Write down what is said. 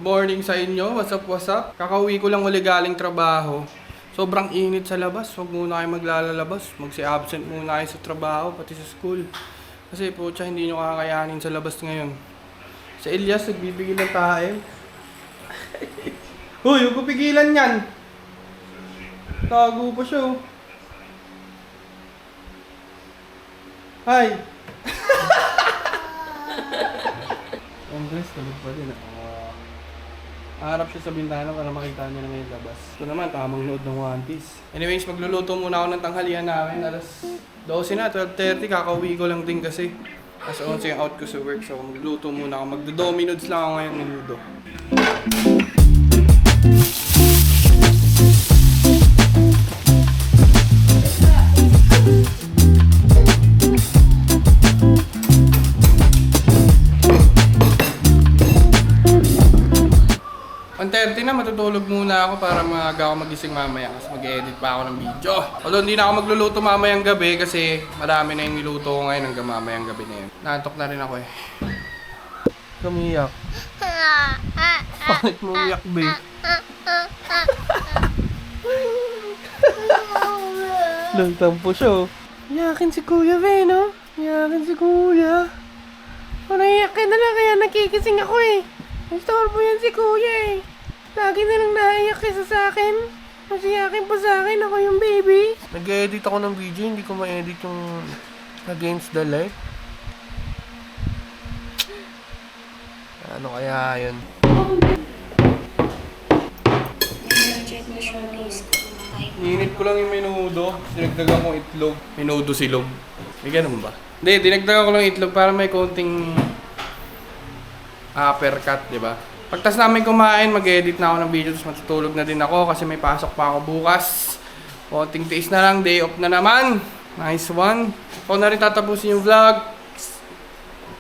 Morning sa inyo, what's up, what's up? Kakauwi ko lang uli galing trabaho. Sobrang init sa labas, huwag muna kayo maglalabas. Magsi-absent muna kayo sa trabaho, pati sa school. Kasi putya, hindi nyo kakayanin sa labas ngayon. Si Elias, nagbibigil ng tae. Huy, huwag ko pigilan yan! Tago pa siya, oh. Hi! Andres, talog pa din, ah. Harap siya sa bintana para makita niya na ngayon labas. Ito naman, tamang nood ng One Piece. Anyways, magluluto muna ako ng tanghalian namin. Alas 12 na, 12:30. Kakauwi ko lang din kasi. Kasi 11 yung out ko sa work. So, magluluto muna ako. Magdo-dominoes lang ako ngayon niluto. Na matutulog muna ako para maaga ako magising mamaya kasi mag-edit pa ako ng video. Although hindi na ako magluluto mamayang gabi kasi marami na yung niluto ko ngayon hanggang mamayang gabi na yun. Naantok na rin ako eh. Kumiyak. Bakit mo umiyak, be? Nagtampo siya, oh. Iyakin si Kuya, be, no? Iyakin si Kuya. O, naiyak ka na lang kaya nakikising ako eh. Istorbo yan si Kuya eh. Lagi na lang naiyak kaysa sa akin. Mas iyakin pa sa akin, ako yung baby. Nag-edit ako ng video, hindi ko ma-edit yung Against the Light. Ano kaya yun? Ninit ko lang yung menudo. Dinagdagan ko itlog. Menudo silog. May ganun ba? Hindi, dinagdagan ko lang itlog para may konting uppercut, di ba? Pagtas namin kumain, mag-edit na ako ng video, tapos matutulog na din ako kasi may pasok pa ako bukas. Konting tiis na lang, day off na naman. Nice one. Ako na rin tatapusin yung vlog.